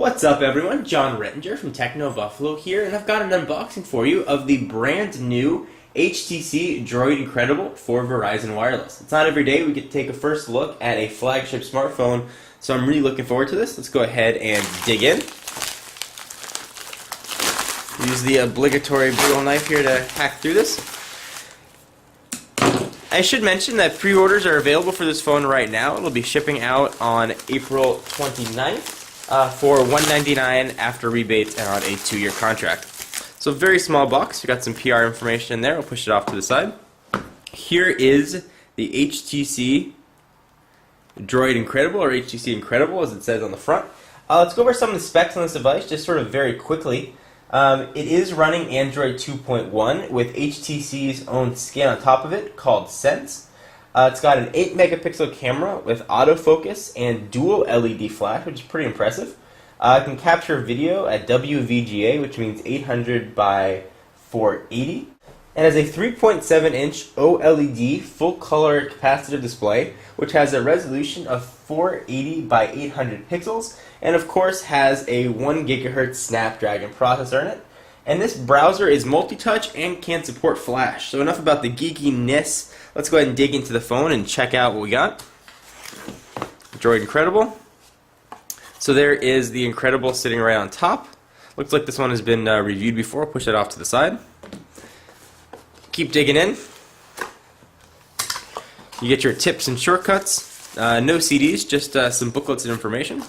What's up everyone, John Rettinger from Techno Buffalo here, and I've got an unboxing for you of the brand new HTC Droid Incredible for Verizon Wireless. It's not every day we get to take a first look at a flagship smartphone, so I'm really looking forward to this. Let's go ahead and dig in. Use the obligatory Brillo knife here to hack through this. I should mention that pre-orders are available for this phone right now. It'll be shipping out on April 29th. For $199 after rebates and on a 2-year contract. So very small box. We got some PR information in there. I'll push it off to the side. Here is the HTC Droid Incredible, or HTC Incredible as it says on the front. Let's go over some of the specs on this device just sort of very quickly. It is running Android 2.1 with HTC's own skin on top of it called Sense. It's got an 8 megapixel camera with autofocus and dual LED flash, which is pretty impressive. It can capture video at WVGA, which means 800 by 480. And has a 3.7-inch OLED full-color capacitive display, which has a resolution of 480 by 800 pixels, and of course has a 1 GHz Snapdragon processor in it. And this browser is multi-touch and can support flash. So enough about the geekiness. Let's go ahead and dig into the phone and check out what we got. Droid Incredible. So there is the Incredible sitting right on top. Looks like this one has been reviewed before. I'll push it off to the side. Keep digging in. You get your tips and shortcuts. No CDs, just some booklets and information.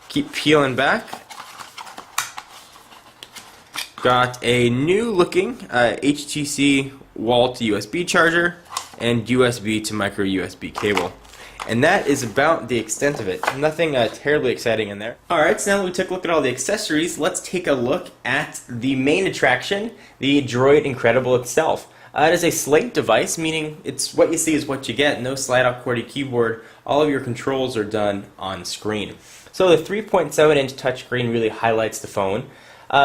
Keep peeling back. Got a new looking HTC wall to USB charger and USB to micro USB cable. And that is about the extent of it. Nothing terribly exciting in there. Alright, so now that we took a look at all the accessories, let's take a look at the main attraction, the Droid Incredible itself. It is a slate device, meaning it's what you see is what you get. No slide-out QWERTY keyboard. All of your controls are done on screen. So the 3.7-inch touchscreen really highlights the phone.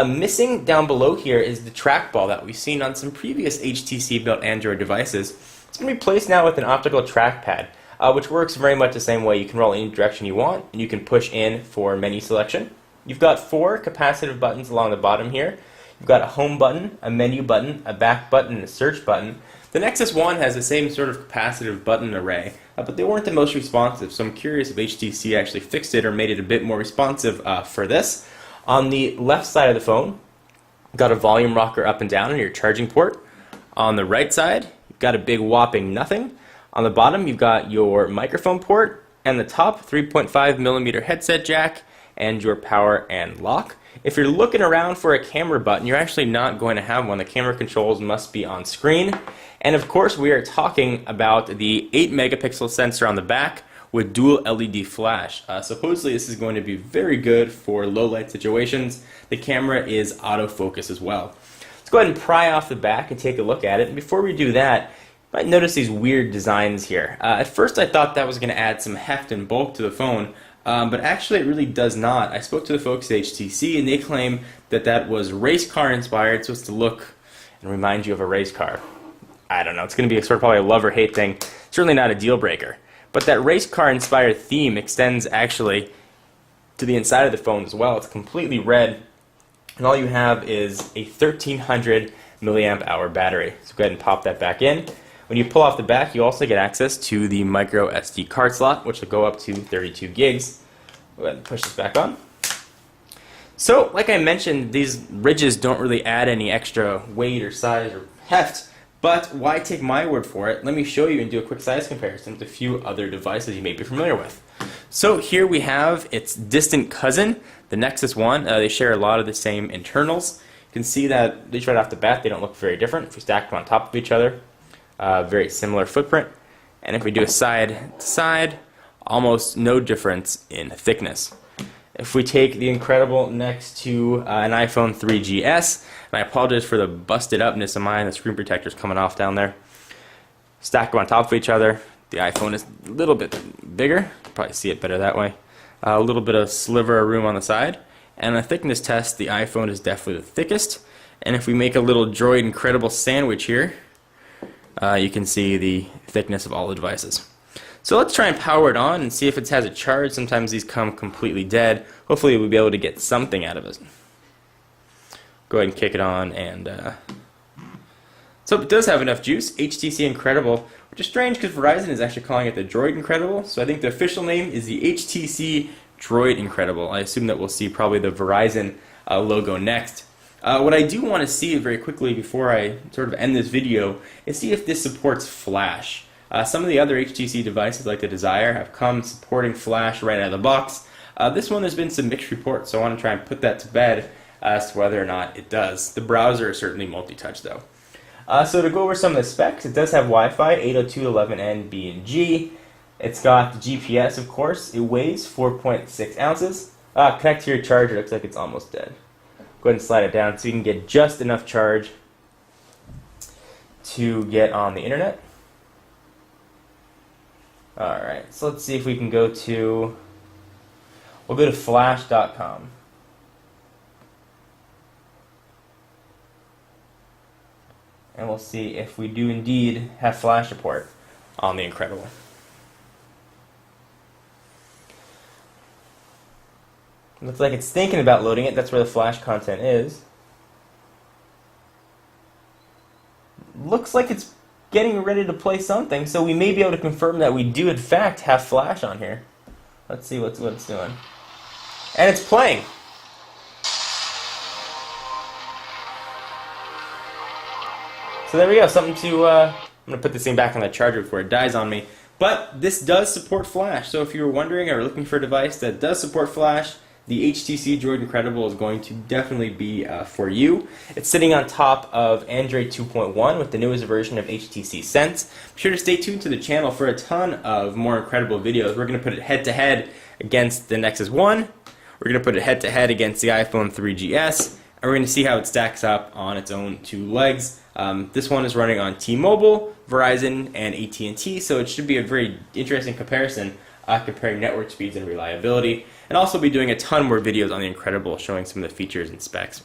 Missing down below here is the trackball that we've seen on some previous HTC-built Android devices. It's going to be placed now with an optical trackpad, which works very much the same way. You can roll any direction you want, and you can push in for menu selection. You've got 4 capacitive buttons along the bottom here. You've got a home button, a menu button, a back button, and a search button. The Nexus One has the same sort of capacitive button array, but they weren't the most responsive, so I'm curious if HTC actually fixed it or made it a bit more responsive for this. On the left side of the phone, you've got a volume rocker up and down on your charging port. On the right side, you've got a big whopping nothing. On the bottom, you've got your microphone port, and the top 3.5mm headset jack, and your power and lock. If you're looking around for a camera button, you're actually not going to have one. The camera controls must be on screen. And of course, we are talking about the 8 megapixel sensor on the back with dual LED flash. Supposedly this is going to be very good for low light situations. The camera is autofocus as well. Let's go ahead and pry off the back and take a look at it. And before we do that, you might notice these weird designs here. At first I thought that was going to add some heft and bulk to the phone, but actually it really does not. I spoke to the folks at HTC and they claim that that was race car inspired, supposed to look and remind you of a race car. I don't know, it's going to be sort of probably a love or hate thing. Certainly not a deal breaker. But that race car inspired theme extends actually to the inside of the phone as well. It's completely red, and all you have is a 1300 milliamp hour battery. So go ahead and pop that back in. When you pull off the back, you also get access to the micro SD card slot, which will go up to 32 gigs. Go ahead and push this back on. So, like I mentioned, these ridges don't really add any extra weight or size or heft. But why take my word for it? Let me show you and do a quick size comparison with a few other devices you may be familiar with. So here we have its distant cousin, the Nexus One. They share a lot of the same internals. You can see that, at least right off the bat, they don't look very different. If we stack them on top of each other, very similar footprint. And if we do a side to side, almost no difference in thickness. If we take the Incredible next to an iPhone 3GS, and I apologize for the busted upness of mine, the screen protector's coming off down there. Stack them on top of each other. The iPhone is a little bit bigger. You can probably see it better that way. A little bit of sliver of room on the side. And a thickness test, the iPhone is definitely the thickest. And if we make a little Droid Incredible sandwich here, you can see the thickness of all the devices. So let's try and power it on and see if it has a charge. Sometimes these come completely dead. Hopefully we'll be able to get something out of it. Go ahead and kick it on, and so it does have enough juice. HTC Incredible, which is strange because Verizon is actually calling it the Droid Incredible. So I think the official name is the HTC Droid Incredible. I assume that we'll see probably the Verizon logo next. What I do want to see very quickly before I sort of end this video is see if this supports Flash. Some of the other HTC devices like the Desire have come supporting Flash right out of the box. This one there's been some mixed reports, so I want to try and put that to bed as to whether or not it does. The browser is certainly multi-touch though. So to go over some of the specs, it does have Wi-Fi, 802.11n, B, and G. It's got the GPS, of course. It weighs 4.6 ounces. Connect to your charger. Looks like it's almost dead. Go ahead and slide it down so you can get just enough charge to get on the internet. Alright, so let's see if we can go to, we'll go to flash.com. And we'll see if we do indeed have Flash support on the Incredible. Looks like it's thinking about loading it. That's where the Flash content is. Looks like it's getting ready to play something, so we may be able to confirm that we do in fact have Flash on here. Let's see what it's doing. And it's playing. So there we go, something to, I'm going to put this thing back on the charger before it dies on me. But this does support Flash, so if you were wondering or looking for a device that does support Flash, the HTC Droid Incredible is going to definitely be for you. It's sitting on top of Android 2.1 with the newest version of HTC Sense. Be sure to stay tuned to the channel for a ton of more incredible videos. We're going to put it head-to-head against the Nexus 1. We're going to put it head-to-head against the iPhone 3GS. And we're going to see how it stacks up on its own two legs. This one is running on T-Mobile, Verizon, and AT&T, so it should be a very interesting comparison comparing network speeds and reliability. And also be doing a ton more videos on the Incredible showing some of the features and specs.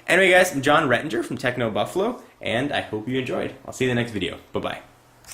Anyway guys, I'm John Rettinger from Techno Buffalo, and I hope you enjoyed. I'll see you in the next video. Bye-bye.